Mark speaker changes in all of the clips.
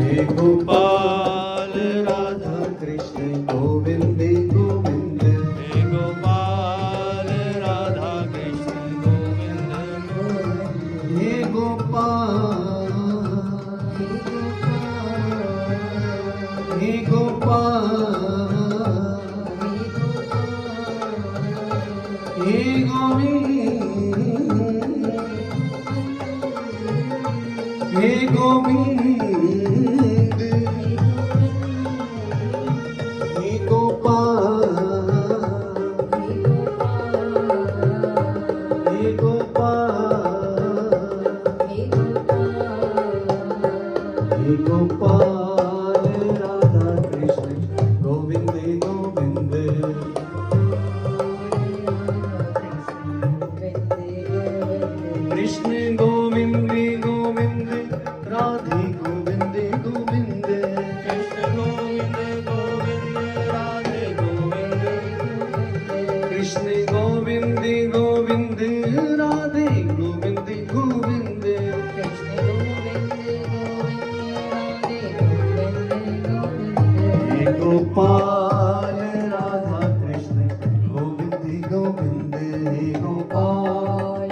Speaker 1: हे गोपाल राधा कृष्ण गोविंद गोविंद
Speaker 2: हे गोपाल राधा कृष्ण गोविंद गोविंद
Speaker 1: हे गोपाल हे गोपाल हे गोविंद हे गोविंद हे गोपाल हे गोपाल हे गोपाल राधा कृष्ण गोविंद गोविंद कृष्ण गोविंद गोविंद राधे गोविंद गोविंद
Speaker 2: कृष्ण गोविंद गोविंद राधे गोविंद
Speaker 1: कृष्ण गोविंद गोविंद राधे गोविंद गोविंद हे गोपाल राधा कृष्ण गोविंद गोविंद हे गोपाल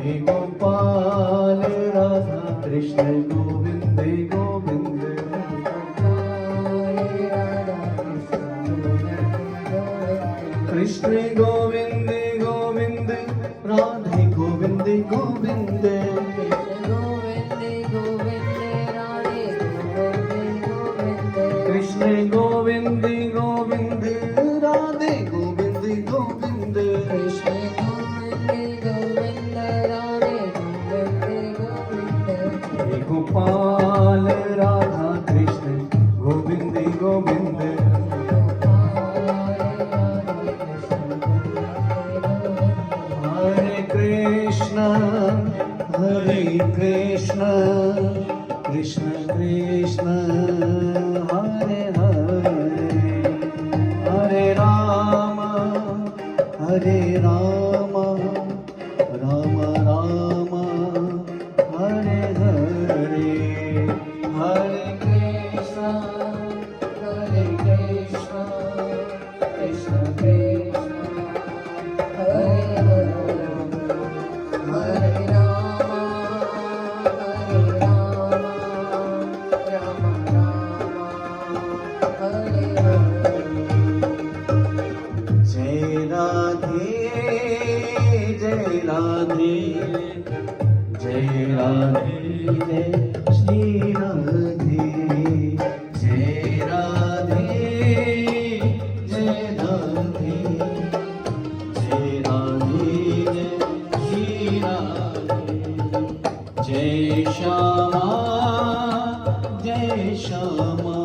Speaker 1: हे गोपाल राधा कृष्ण गोविंद गोविंद कृष्ण गोविंद गोविंद राधे गोविंद गोविंद कृष्ण गोविंद गोविंद राधे गोविंद गोविंद हे गोपाल राधा कृष्ण गोविंद गोविंद हरे कृष्ण कृष्ण कृष्ण हरे हरे हरे राम राम राम हरे हरे हरे कृष्ण कृष्ण कृष्ण हरे जय राधे जय राधे जय राधे जय श्री राधे जय राधे जय राधे जय राधे जय श्री राधे जय श्यामा जय श्यामा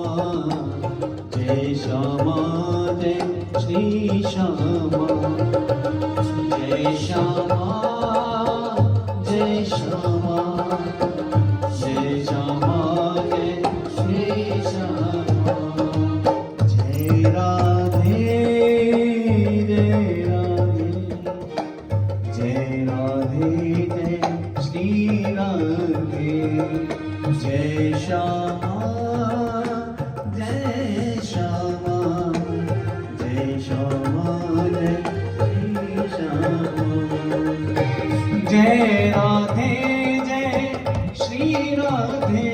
Speaker 1: जय श्यामा जय श्री श्यामा जय श्यामा जय श्यामा जय श्यामा जय श्री श्यामा जय राधे जय राधे जय राधे जय श्री राधे जय श्यामा जय श्यामा जय श्यामा जय श्री श्यामा जय राधे जय श्री राधे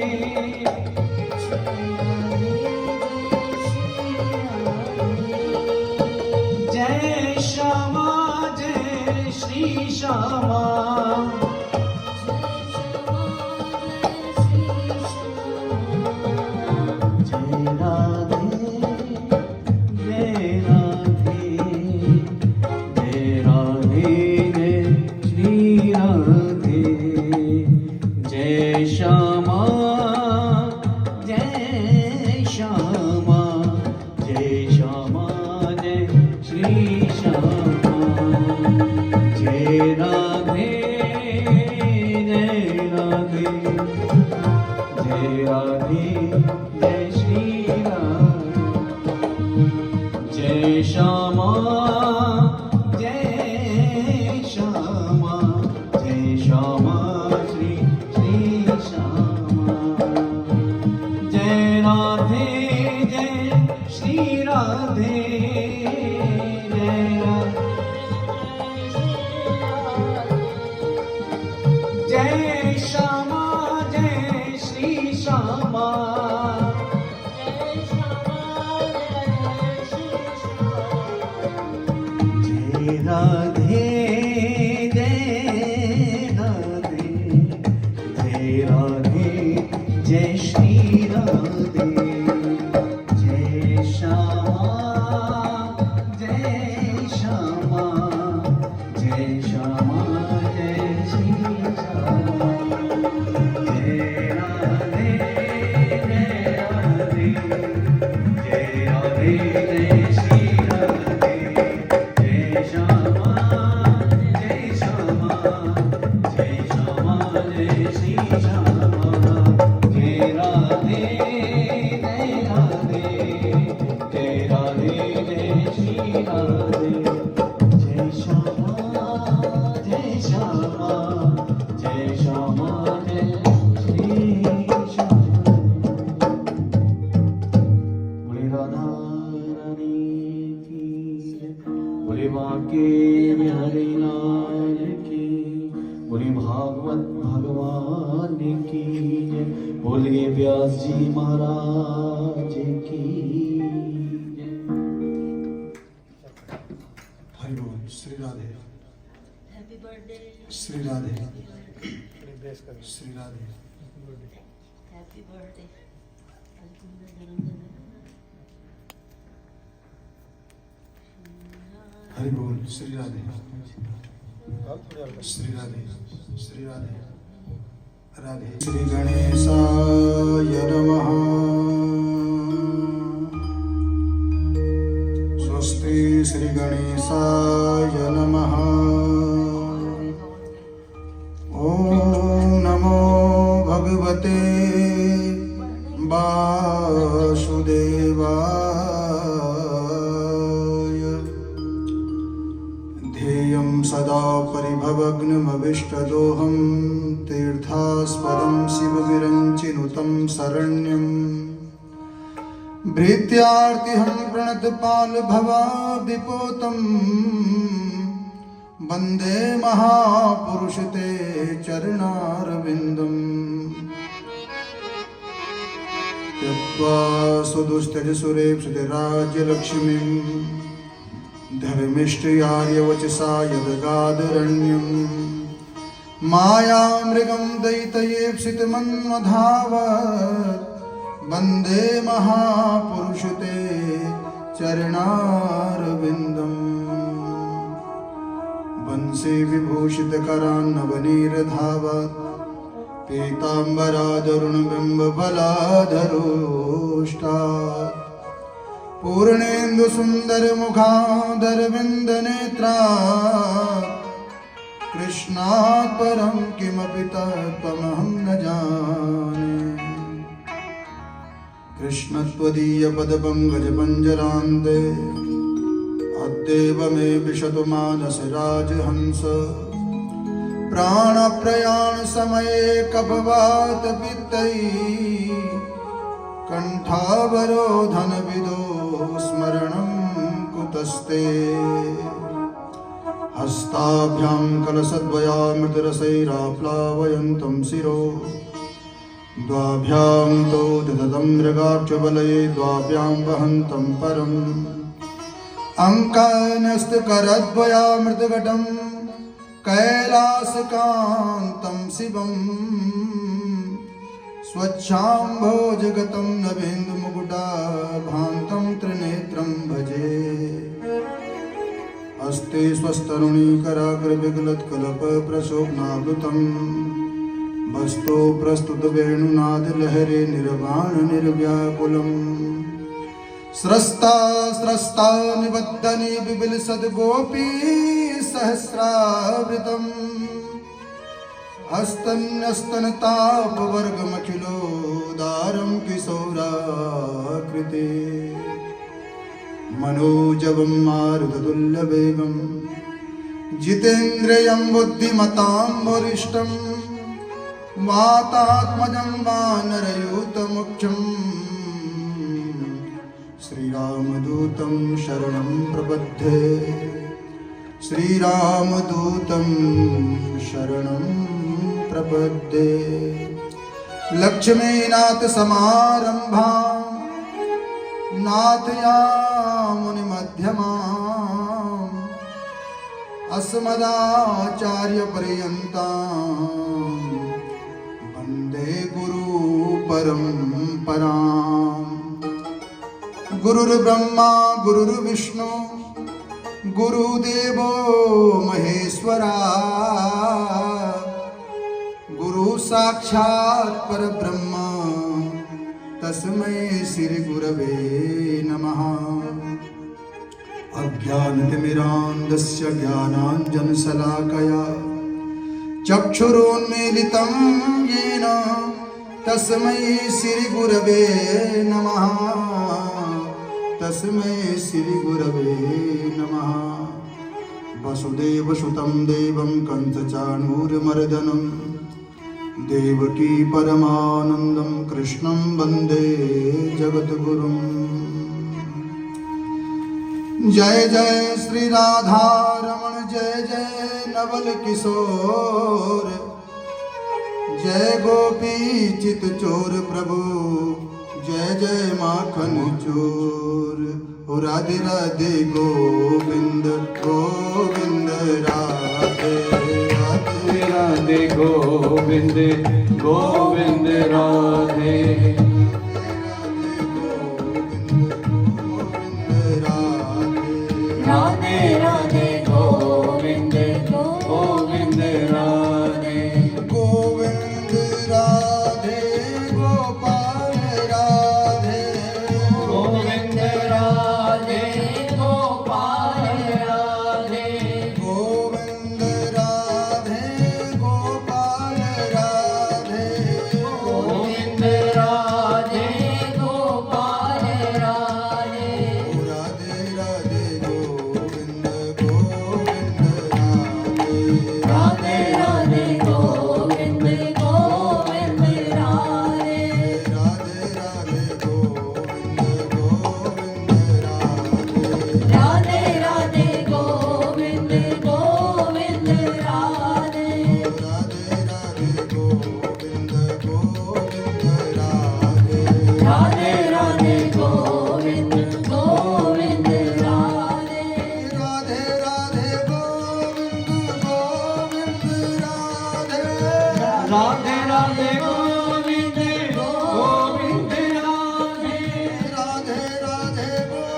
Speaker 1: जय श्यामा जय श्री श्यामा जय राधे जय राधे जय राधे जय श्री राधे जय श्यामा जय श्यामा जय श्यामा जय श्री श्यामा जय राधे जय राधे जय राधे जय श्री राधे जय श्यामा जय श्यामा जय श्यामा श्री श्री जय श्यामा जय श्री श्यामा जय राधे जय राधे जय राधे जय श्री राधे जय श्यामा जय श्यामा जय श्यामा जय श्री श्यामा जय राधे जय राधे जय राधे जय श्री राधे जय श्यामा जय श्यामा जय श्यामा जय श्री श्यामा जय राधे जय राधे जय राधे जय श्री राधे जय श्यामा जय श्यामा जय श्यामा जय श्री श्यामा बोले राधा रानी की जय, बोले बांके बिहारी लाल की, बोले भागवत भगवान की जय, बोले व्यास जी महाराज की जय।
Speaker 3: हरि बोल Shri Radhe
Speaker 4: happy birthday
Speaker 3: Shri Radhe Shri Radhe
Speaker 4: happy birthday आज तुम्हारा जन्मदिन है
Speaker 3: हरि बोल श्री राधे श्री राधे श्री राधे राधे श्री गणेशाय नमः स्वस्ति श्री गणेशाय नमः ॐ नमो भगवते वासुदेवाय ध्येयं सदा परिभवग्नमविष्टदोहं तीर्थास्पदं शिवविरञ्चिनुतं शरण्यं भृत्यार्तिहं प्रणतपालभवाब्धिपोतं वन्दे महापुरुष ते चरणारविन्दम् त्यक्त्वा सुदुस्तजसुरेप्सितराज्यलक्ष्मीं धर्मिष्ठयार्यवचसा यदगादरण्यं मायामृगं दयितयेप्सितमन्मधावत् वन्दे महापुरुष ते चरणारविन्दम् वंशे विभूषितकरान्नवनीरधावत् पीताम्बरादरुणबिम्बफलाधरोष्टात् पूर्णेन्दुसुन्दरमुखादरविन्दनेत्रा कृष्णात् परं किमपि तत्त्वमहं न जाने कृष्णत्वदीयपदपङ्कजपञ्जरान्ते अद्यैव मे विशतु मानसि राजहंस प्राणप्रयाणसमये कपवातपित्तैः कण्ठावरोधनविदो स्मरणं कुतस्ते हस्ताभ्यां कलशद्वयामृतरसैराप्लावयन्तं शिरो द्वाभ्यां तौ दधतं मृगाक्षबलये द्वाभ्यां वहन्तं परम् अङ्कान्यस्तकरद्वयामृतघटं कैलासकान्तं शिवं स्वच्छाम्भोजगतं नवेन्दुमुकुटाभान्तं त्रिनेत्रं भजे हस्ते स्वस्तरुणीकराग्रविगलत्कलपप्रशोभनावृतं वस्तो प्रस्तुतवेणुनादलहरे निर्वाणनिर्व्याकुलम् स्रस्ता स्रस्ता निबद्धनि बिबिलसद्गोपी सहस्रावृतम् हस्तन्यस्तनतापवर्गमखिलोदारं किशोराकृते मनोजवं मारुततुल्यवेगं जितेन्द्रियं बुद्धिमतां वरिष्ठं वातात्मजं वानरयूतमुख्यं श्रीरामदूतं शरणं प्रपद्ये श्रीरामदूतं शरणं प्रपद्ये लक्ष्मीनाथ समारंभा नाथयामुनिमध्यमाम् अस्मदाचार्यपर्यन्ताम् वन्दे गुरुपरम्पराम्। गुरुर्ब्रह्मा गुरुर्विष्णु गुरुदेवो महेश्वरा गुरु साक्षात् परब्रह्म तस्मै श्री गुरवे नमः। अज्ञानतिमिरान्धस्य ज्ञानाञ्जनशलाकया चक्षुरुन्मीलितं येन तस्मै श्री गुरवे नमः। तस्मै श्री गुरवे नमः। वसुदेवसुतं देवं कंसचाणूरमर्दनं देवकी परमानन्दं कृष्णं वन्दे जगद्गुरुम्। जय जय श्री राधा रमण जय जय नवल किशोर जय गोपी चित चोर प्रभु जय जय माखन चोर। ओ राधे राधे गोविंद गोविंद राधे राधे
Speaker 1: राधे गोविंद गोविंद राधे राधे राधे गोविंद गोविंद राधे
Speaker 3: गोविंद राधे गोपाल राधे
Speaker 1: गोविंद राधे गोपाल राधे
Speaker 3: गोविंद राधे गोपाल राधे
Speaker 1: गोविंद राधे गोपाल राधे
Speaker 3: राधे राधे गोविंद गोविंद राधे
Speaker 1: राधे राधे गोविंद गोविंद राधे
Speaker 3: राधे राधे गोविंद गोविंद राधे
Speaker 1: राधे राधे गोविंद गोविंद राधे
Speaker 3: राधे राधे गोविंद गोविंद राधे
Speaker 1: राधे राधे गोविंद गोविंद राधे
Speaker 3: राधे राधे गोविंद गोविंद राधे
Speaker 1: राधे राधे गोविंद गोविंद राधे
Speaker 3: राधे राधे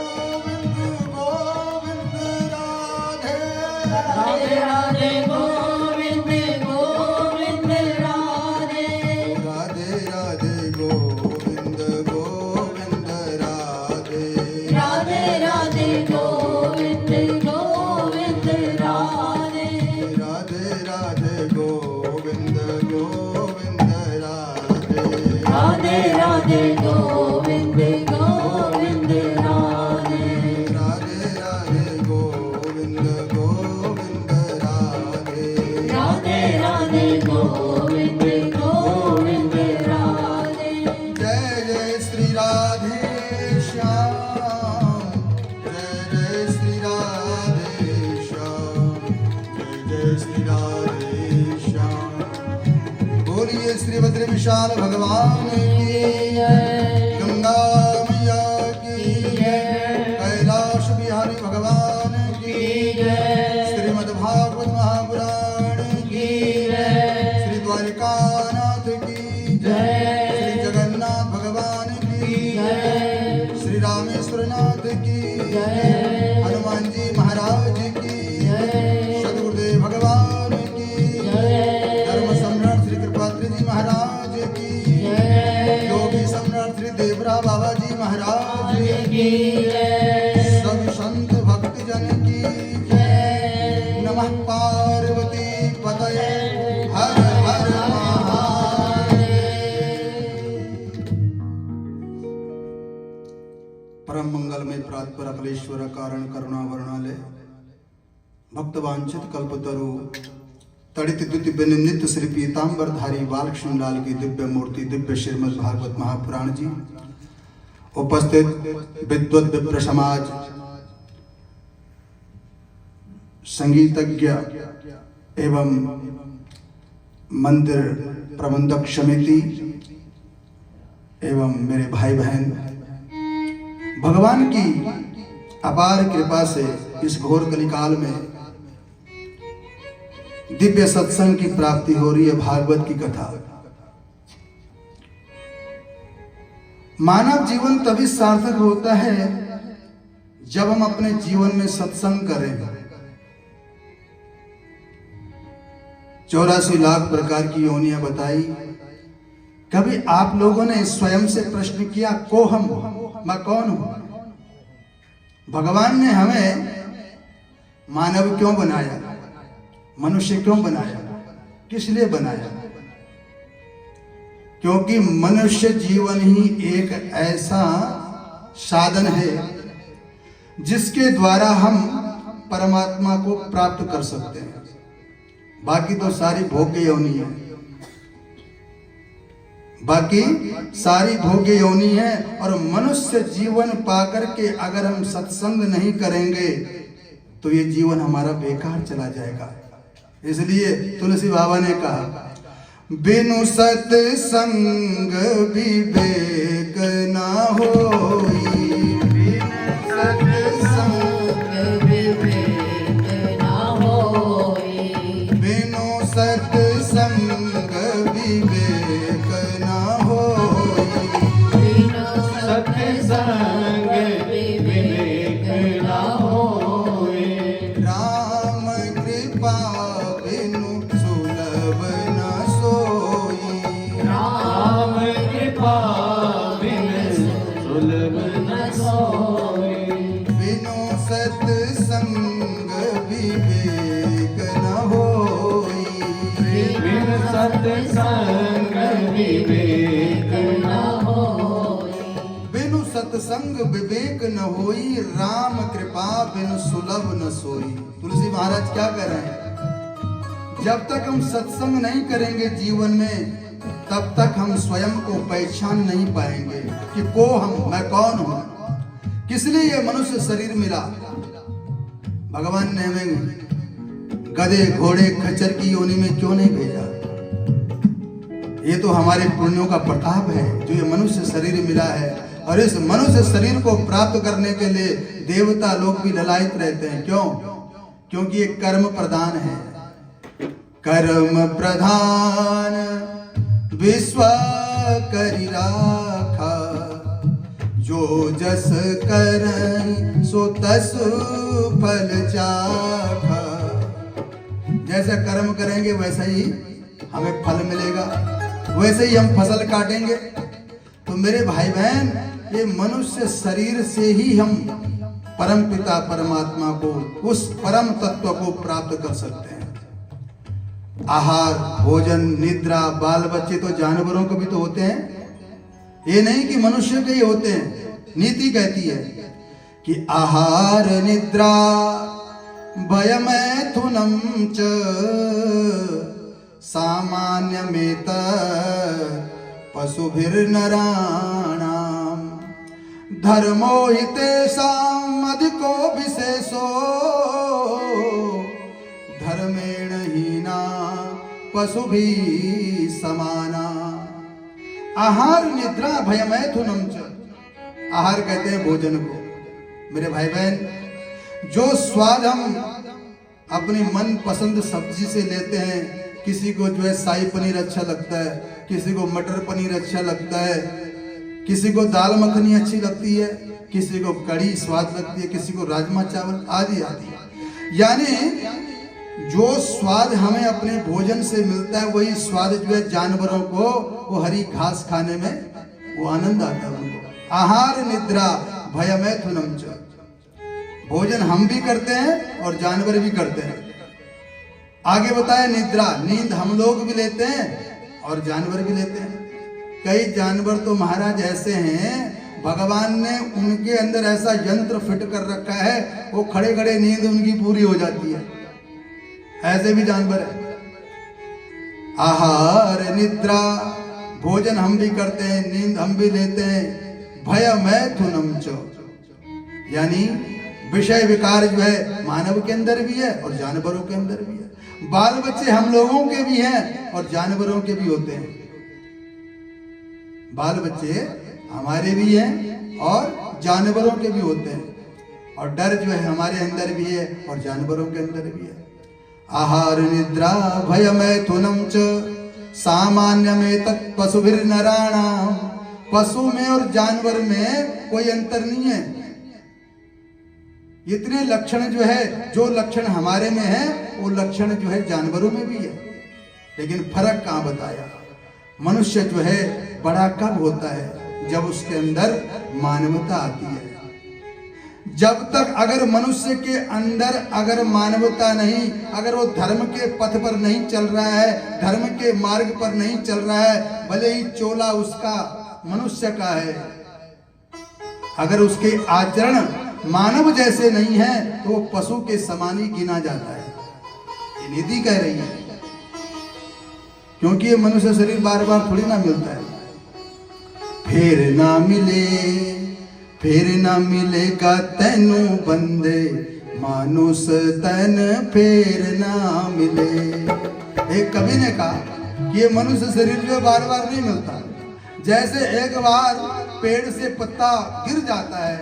Speaker 3: गोविंद गोविंद राधे
Speaker 1: राधे राधे गोविंद गोविंद राधे
Speaker 3: राधे राधे गोविंद गोविंद राधे
Speaker 1: राधे राधे गोविंद गोविंद राधे
Speaker 3: राधे राधे गोविंद गोविंद राधे
Speaker 1: राधे राधे गोविंद गोविंद राधे
Speaker 3: राधे राधे गोविंद गोविंद राधे
Speaker 1: राधे राधे गोविंद गोविंद राधे
Speaker 3: जय जय श्री राधे श्याम जय जय श्री राधे श्याम जय जय श्री राधे श्याम। बोलिए श्री भद्र विशाल भगवान की गंगा मैया की कैलाश बिहारी भगवान की श्रीमद् भागवत महापुराण की श्री द्वारिकानाथ की श्री जगन्नाथ भगवान की श्री रामेश्वरनाथ की हनुमान जी महाराज की सदगुरुदेव भगवान की धर्म सम्राट श्री कृपात्री जी महाराज की योगी सम्राट श्री देवरा बाबा जी महाराज की सब संत भक्त जन की नमः पार्वती पतये हर हर महादेव। परम मंगलमय प्रातपर अखिलेश्वर कारण करुणा वर्णालय भक्तवांछित कल्पतरु तड़ित द्युति नित्य श्री पीताम्बर धारी बालकृष्ण लाल की दिव्य मूर्ति दिव्य श्रीमद् भागवत महापुराण जी उपस्थित विद्वत विप्र समाज संगीतज्ञ एवं मंदिर प्रबंधक समिति एवं मेरे भाई बहन, भगवान की अपार कृपा से इस घोर कलिकाल में दिव्य सत्संग की प्राप्ति हो रही है। भागवत की कथा। मानव जीवन तभी सार्थक होता है जब हम अपने जीवन में सत्संग करें। 84 लाख प्रकार की योनियां बताई। कभी आप लोगों ने स्वयं से प्रश्न किया, को हम, मैं कौन हूं? भगवान ने हमें मानव क्यों बनाया, मनुष्य क्यों बनाया, किस लिए बनाया? क्योंकि मनुष्य जीवन ही एक ऐसा साधन है जिसके द्वारा हम परमात्मा को प्राप्त कर सकते हैं। बाकी तो सारी भोग्य योनि है, बाकी सारी भोग्य योनि है। और मनुष्य जीवन पाकर के अगर हम सत्संग नहीं करेंगे तो ये जीवन हमारा बेकार चला जाएगा। इसलिए तुलसी बाबा ने कहा, बिनु सत्संग विवेक ना होई, बिनु सत्संग
Speaker 1: विवेक ना होई,
Speaker 3: बिनु सत्संग विवेक ना होई,
Speaker 1: बिनु
Speaker 2: सत्संग विवेक ना होए।
Speaker 3: राम कृपा बिनु सुलभ न सोई,
Speaker 2: राम कृपा बिन सुलभ न सोए।
Speaker 3: बिनु सत्संग विवेक न होई,
Speaker 2: बिन सत्संग विवेक न होए।
Speaker 3: बिनु सत्संग विवेक न होई, राम कृपा बिनु सुलभ न सोई। तुलसी महाराज क्या कह रहे हैं? जब तक हम सत्संग नहीं करेंगे जीवन में, तब तक हम स्वयं को पहचान नहीं पाएंगे कि को हम, मैं कौन हूं, किस लिए ये मनुष्य शरीर मिला। भगवान ने हमें गधे घोड़े खच्चर की योनि में क्यों नहीं भेजा? ये तो हमारे पुण्यों का प्रताप है जो ये मनुष्य शरीर मिला है। और इस मनुष्य शरीर को प्राप्त करने के लिए देवता लोग भी ललायित रहते हैं। क्यों? क्योंकि ये कर्म प्रधान है। कर्म प्रधान विश्व करि राखा, जो जस करई सो तस फल चाखा। जैसा कर्म करेंगे वैसा ही हमें फल मिलेगा, वैसे ही हम फसल काटेंगे। तो मेरे भाई बहन, ये मनुष्य शरीर से ही हम परम पिता परमात्मा को, उस परम तत्व को प्राप्त कर सकते हैं। आहार, भोजन, निद्रा, बाल बच्चे तो जानवरों को भी तो होते हैं, ये नहीं कि मनुष्य के ही होते हैं। नीति कहती है कि आहार निद्रा भयमैथुनं च सामान्यमेत पशुभिर्नराणाम्, धर्मो हि तेषाम् अधिको विशेषो, धर्मेण हीना पशुभिः समाना। आहार निद्रा भयमैथुनं च। आहार कहते हैं भोजन को। मेरे भाई बहन, जो स्वाद हम अपनी मन पसंद सब्जी से लेते हैं, किसी को जो है शाही पनीर अच्छा लगता है, किसी को मटर पनीर अच्छा लगता है, किसी को दाल मखनी अच्छी लगती है, किसी को कड़ी स्वाद लगती है, किसी को राजमा चावल आदि आदि। यानी जो स्वाद हमें अपने भोजन से मिलता है वही स्वाद जो है जानवरों को वो हरी घास खाने में वो आनंद आता है उनको। आहार निद्रा भयमैथुनं च। भोजन हम भी करते हैं और जानवर भी करते हैं। आगे बताया निद्रा, नींद हम लोग भी लेते हैं और जानवर भी लेते हैं। कई जानवर तो महाराज ऐसे हैं, भगवान ने उनके अंदर ऐसा यंत्र फिट कर रखा है, वो खड़े खड़े नींद उनकी पूरी हो जाती है। ऐसे भी जानवर है। आहार निद्रा, भोजन हम भी करते हैं, नींद हम भी लेते हैं। भयमैथुनं च, यानी विषय विकार जो है मानव के अंदर भी है और जानवरों के अंदर भी है। बाल बच्चे हम लोगों के भी हैं और जानवरों के भी होते हैं। बाल बच्चे हमारे भी हैं और जानवरों के भी होते हैं। और डर जो है हमारे अंदर भी है और जानवरों के अंदर भी है। आहार निद्रा भय मैथुनम च सामान्य में तत् पशुभिर नराणाम। पशु में और जानवर में कोई अंतर नहीं है। इतने लक्षण जो है, जो लक्षण हमारे में है वो लक्षण जो है जानवरों में भी है। लेकिन फर्क कहाँ बताया? मनुष्य जो है बड़ा कब होता है? जब उसके अंदर मानवता आती है। जब तक अगर मनुष्य के अंदर अगर मानवता नहीं, अगर वो धर्म के पथ पर नहीं चल रहा है, धर्म के मार्ग पर नहीं चल रहा है, भले ही चोला उसका मनुष्य का है, अगर उसके आचरण मानव जैसे नहीं है तो वो पशु के समान ही गिना जाता है। ये नीति कह रही है, क्योंकि ये मनुष्य शरीर बार बार थोड़ी ना मिलता है। फिर ना मिलेगा तैनू बंदे, मानुष तन फिर ना मिले। एक कवि ने कहा कि ये मनुष्य शरीर जो बार बार नहीं मिलता। जैसे एक बार पेड़ से पत्ता गिर जाता है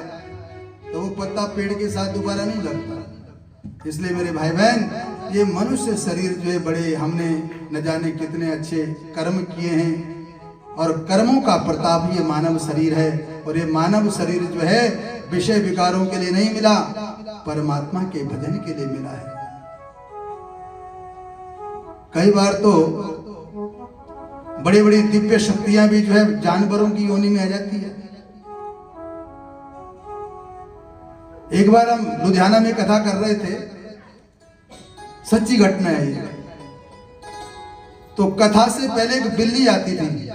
Speaker 3: तो वो पत्ता पेड़ के साथ दोबारा नहीं लगता। इसलिए मेरे भाई बहन, ये मनुष्य शरीर जो है बड़े हमने न जाने कितने अच्छे कर्म किए हैं और कर्मों का प्रताप ये मानव शरीर है। और ये मानव शरीर जो है विषय विकारों के लिए नहीं मिला, परमात्मा के भजन के लिए मिला है। कई बार तो बड़ी बड़ी दिव्य शक्तियां भी जो है जानवरों की योनि में आ जाती है। एक बार हम लुधियाना में कथा कर रहे थे, सच्ची घटना है ये। तो कथा से पहले एक बिल्ली आती थी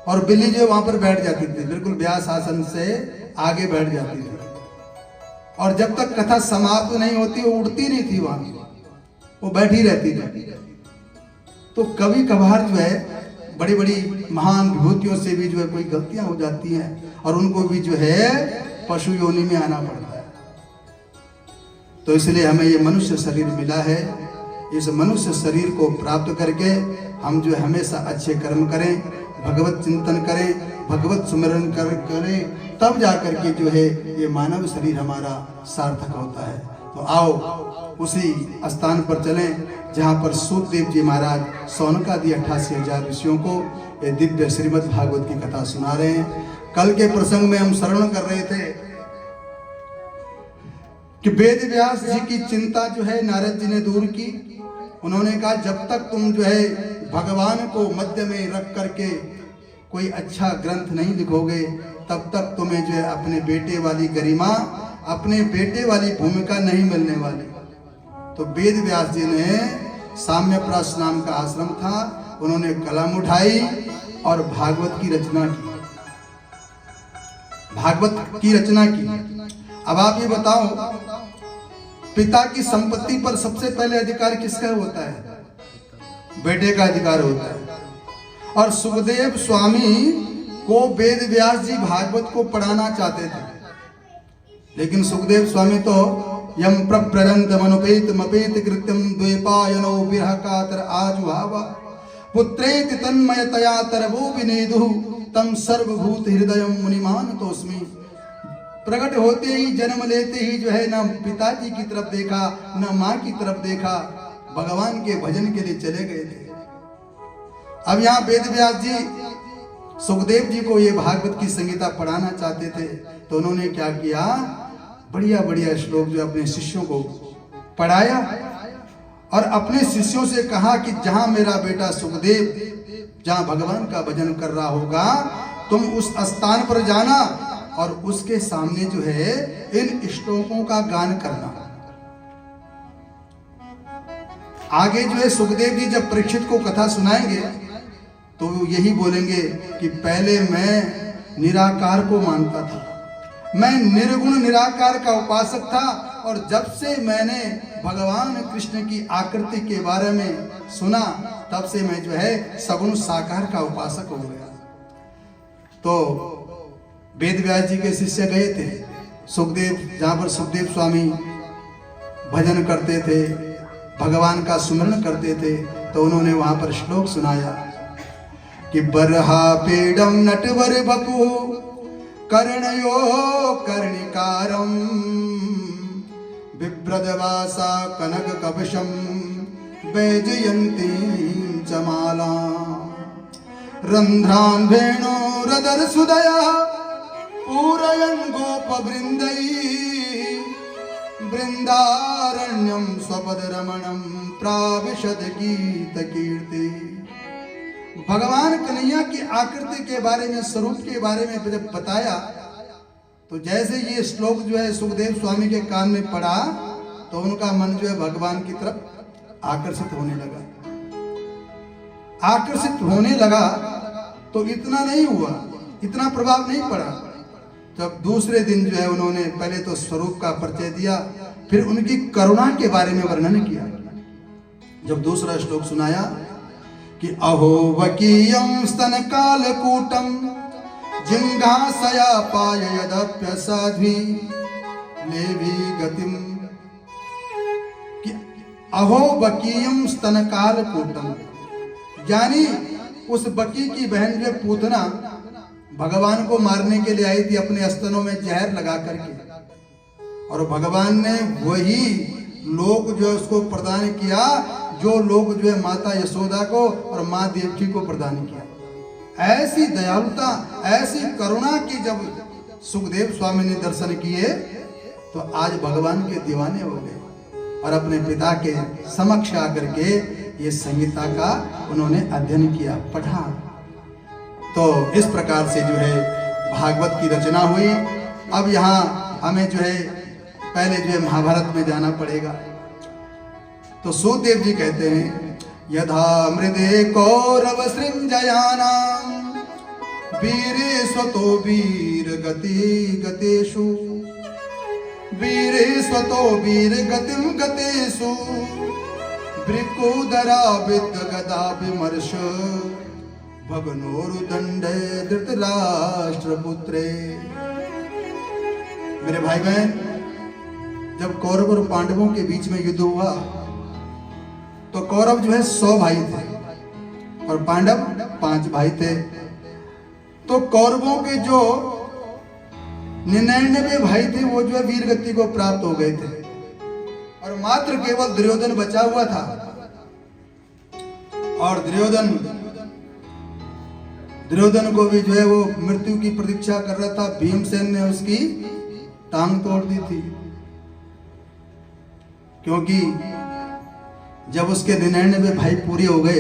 Speaker 3: और बिल्ली जो वहां पर बैठ जाती थी, बिल्कुल व्यास आसन से आगे बैठ जाती थी। और जब तक कथा समाप्त नहीं होती वो उड़ती नहीं थी, वहां वो बैठी रहती थी। तो कभी कभार जो है बड़ी बड़ी महान विभूतियों से भी जो है कोई गलतियां हो जाती हैं और उनको भी जो है पशु योनि में आना पड़ता है। तो इसलिए हमें ये मनुष्य शरीर मिला है। इस मनुष्य शरीर को प्राप्त करके हम जो है हमेशा अच्छे कर्म करें, भगवत चिंतन करें, भगवत सुमिरन करें, तब जाकर के जो है ये मानव शरीर हमारा सार्थक होता है। तो आओ उसी स्थान पर चलें जहाँ पर सूतदेव जी महाराज सौनकादि 88,000 ऋषियों को ये दिव्य श्रीमद् भागवत की कथा सुना रहे हैं। कल के प्रसंग में हम श्रवण कर रहे थे कि वेद व्यास जी की चिंता जो है नारद जी ने दूर की। उन्होंने कहा जब तक तुम जो है भगवान को मध्य में रख करके कोई अच्छा ग्रंथ नहीं लिखोगे, तब तक तुम्हें जो है अपने बेटे वाली गरिमा, अपने बेटे वाली भूमिका नहीं मिलने वाली। तो वेद व्यास जी ने साम्यप्रास नाम का आश्रम था, उन्होंने कलम उठाई और भागवत की रचना की। भागवत की रचना की। अब आप ये बताओ, पिता की संपत्ति पर सबसे पहले अधिकार किसका होता है? बेटे का अधिकार होता है। और सुखदेव स्वामी को वेद व्यास जी भागवत को पढ़ाना चाहते थे, लेकिन सुखदेव स्वामी तो यम प्रव्रजंत मनुपेत मपेत कृत्यम द्वैपायनो विरह कातर आजुहावा पुत्रेति तन्मयतया तरवो विनेदु तम सर्वभूत हृदय मुनिमान तोस्मि। प्रकट होते ही, जन्म लेते ही जो है ना पिताजी की तरफ देखा, ना माँ की तरफ देखा, भगवान के भजन के लिए चले गए थे। अब यहाँ वेद व्यास जी सुखदेव जी को ये भागवत की संगीता पढ़ाना चाहते थे, तो उन्होंने क्या किया, बढ़िया बढ़िया श्लोक जो अपने शिष्यों को पढ़ाया और अपने शिष्यों से कहा कि जहां मेरा बेटा सुखदेव जहां भगवान का भजन कर रहा होगा, तुम उस स्थान पर जाना और उसके सामने जो है इन श्लोकों का गान करना। आगे जो है सुखदेव जी जब परीक्षित को कथा सुनाएंगे तो यही बोलेंगे कि पहले मैं निराकार को मानता था, मैं निर्गुण निराकार का उपासक था, और जब से मैंने भगवान कृष्ण की आकृति के बारे में सुना, तब से मैं जो है सगुण साकार का उपासक हो गया। तो वेद व्यास जी के शिष्य गए थे सुखदेव, जहाँ पर सुखदेव स्वामी भजन करते थे, भगवान का सुमरण करते थे, तो उन्होंने वहां पर श्लोक सुनाया कि बरहा पेड़म नटवर बपु कर्णयो कर्णिकारम बिभ्रदवासा कनक कवशम वैजयंती चमाला रंध्रान भेणो रदर सुदया पूरयन गोप वृंदई वृंदारण्यम स्वपद रमणम प्राविशद गीत कीर्ति। भगवान कन्हैया की आकृति के बारे में, स्वरूप के बारे में जब बताया, तो जैसे ये श्लोक जो है सुखदेव स्वामी के कान में पड़ा, तो उनका मन जो है भगवान की तरफ आकर्षित होने लगा। आकर्षित होने लगा तो इतना नहीं हुआ, इतना प्रभाव नहीं पड़ा। जब दूसरे दिन जो है उन्होंने पहले तो स्वरूप का परिचय दिया, फिर उनकी करुणा के बारे में वर्णन किया। जब दूसरा श्लोक सुनाया कि अहो वकीयम स्तन कालकूटम जिंघासया पाययदप्य साध्वी लेवी गतिम, कि अहो वकीयम स्तन कालकूटम, यानी उस बकी की बहन जो पूतना भगवान को मारने के लिए आई थी, अपने स्तनों में जहर लगा करके, और भगवान ने वही लोक जो है उसको प्रदान किया, जो लोक जो है माता यशोदा को और माँ देवकी को प्रदान किया। ऐसी दयालुता, ऐसी करुणा की जब सुखदेव स्वामी ने दर्शन किए, तो आज भगवान के दीवाने हो गए और अपने पिता के समक्ष आकर के ये संहिता का उन्होंने अध्ययन किया, पढ़ा। तो इस प्रकार से जो है भागवत की रचना हुई। अब यहाँ हमें जो है पहले जो है महाभारत में जाना पड़ेगा। तो सूतदेव जी कहते हैं यथा मृदे कौरव सृंजयानाम वीरे स्वतो वीर गति गतेषु वीरे स्वतो वीर गतिम गतेषु वृकोदरा विद्ध गदा विमर्श भगनोरुदंड धृतराष्ट्र पुत्रे। मेरे भाई बहन, जब कौरव और पांडवों के बीच में युद्ध हुआ, तो कौरव जो है 100 भाई थे और पांडव 5 भाई थे। तो कौरवों के जो 99 भाई थे वो जो है वीर गति को प्राप्त हो गए थे, और मात्र केवल दुर्योधन बचा हुआ था। और दुर्योधन को भी जो है वो मृत्यु की प्रतीक्षा कर रहा था। भीमसेन ने उसकी टांग तोड़ दी थी, क्योंकि जब उसके 99 भाई पूरे हो गए,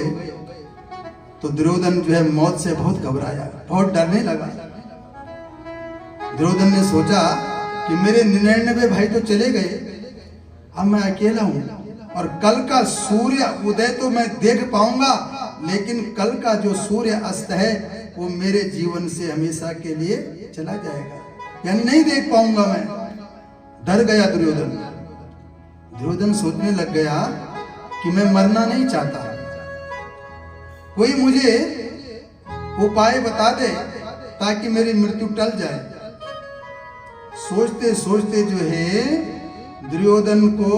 Speaker 3: तो दुर्योधन जो है मौत से बहुत घबराया, बहुत डरने लगा। दुर्योधन ने सोचा कि मेरे 99 भाई तो चले गए, अब मैं अकेला हूं, और कल का सूर्य उदय तो मैं देख पाऊंगा, लेकिन कल का जो सूर्य अस्त है वो मेरे जीवन से हमेशा के लिए चला जाएगा, यानी नहीं देख पाऊंगा मैं। डर गया दुर्योधन। दुर्योधन सोचने लग गया कि मैं मरना नहीं चाहता, कोई मुझे उपाय बता दे ताकि मेरी मृत्यु टल जाए। सोचते सोचते जो है दुर्योधन को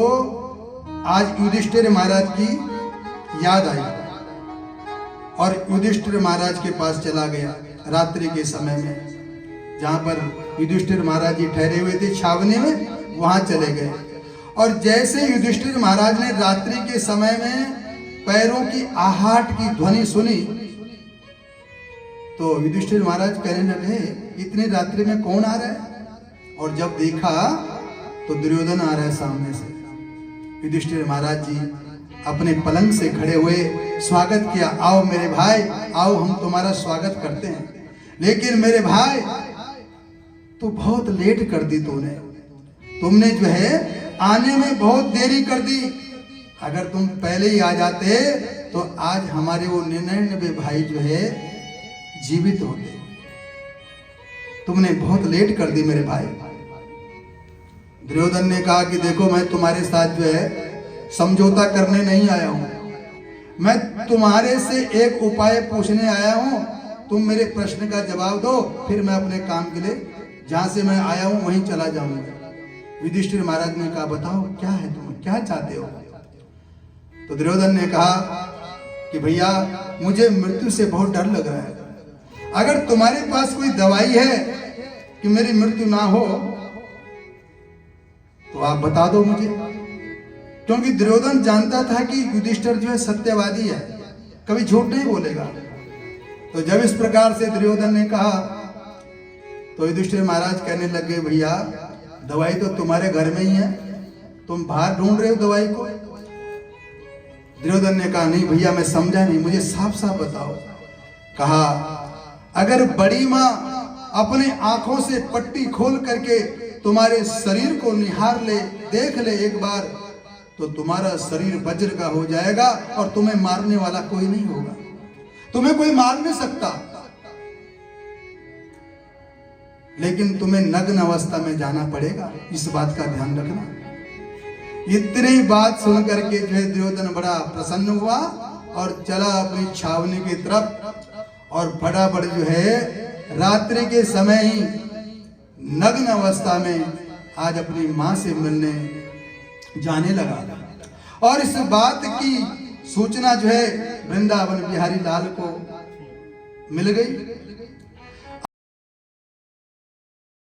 Speaker 3: आज युधिष्ठिर महाराज की याद आई, और युधिष्ठिर महाराज के पास चला गया रात्रि के समय में, जहां पर युधिष्ठिर महाराज जी ठहरे हुए थे छावनी में, वहां चले गए। और जैसे युधिष्ठिर महाराज ने रात्रि के समय में पैरों की आहट की ध्वनि सुनी, तो युधिष्ठिर महाराज कहने लगे इतनी रात्रि में कौन आ रहा है? और जब देखा तो दुर्योधन आ रहा है सामने से। युधिष्ठिर महाराज जी अपने पलंग से खड़े हुए स्वागत किया, आओ मेरे भाई आओ, हम तुम्हारा स्वागत करते हैं। लेकिन मेरे भाई तू बहुत लेट कर दी, तुमने जो है आने में बहुत देरी कर दी। अगर तुम पहले ही आ जाते तो आज हमारे वो 99 भाई जो है जीवित होते। तुमने बहुत लेट कर दी मेरे भाई। दुर्योधन ने कहा कि देखो मैं तुम्हारे साथ जो है समझौता करने नहीं आया हूं, मैं तुम्हारे से एक उपाय पूछने आया हूं। तुम मेरे प्रश्न का जवाब दो, फिर मैं अपने काम के लिए जहां से मैं आया हूं वहीं चला जाऊंगा। युधिष्ठिर महाराज ने कहा बताओ क्या है, तुम क्या चाहते हो? तो दुर्योधन ने कहा कि भैया मुझे मृत्यु से बहुत डर लग रहा है, अगर तुम्हारे पास कोई दवाई है कि मेरी मृत्यु ना हो तो आप बता दो मुझे। क्योंकि दुर्योधन जानता था कि युधिष्ठिर जो है सत्यवादी है, कभी झूठ नहीं बोलेगा। तो जब इस प्रकार से दुर्योधन ने कहा तो युधिष्ठिर महाराज कहने लगे भैया दवाई तो तुम्हारे घर में ही है, तुम बाहर ढूंढ रहे हो दवाई को। दुर्योधन ने कहा नहीं भैया मैं समझा नहीं, मुझे साफ साफ बताओ। कहा अगर बड़ी मां अपने आंखों से पट्टी खोल करके तुम्हारे शरीर को निहार ले, देख ले एक बार, तो तुम्हारा शरीर वज्र का हो जाएगा और तुम्हें मारने वाला कोई नहीं होगा, तुम्हें कोई मार नहीं सकता। लेकिन तुम्हें नग्न अवस्था में जाना पड़ेगा, इस बात का ध्यान रखना। इतनी बात सुन करके जो है दुर्योधन बड़ा प्रसन्न हुआ और चला अपनी छावनी की तरफ और फटाफट जो है रात्रि के समय ही नग्न अवस्था में आज अपनी मां से मिलने जाने लगा। और इस बात की सूचना जो है वृंदावन बिहारी लाल को मिल गई।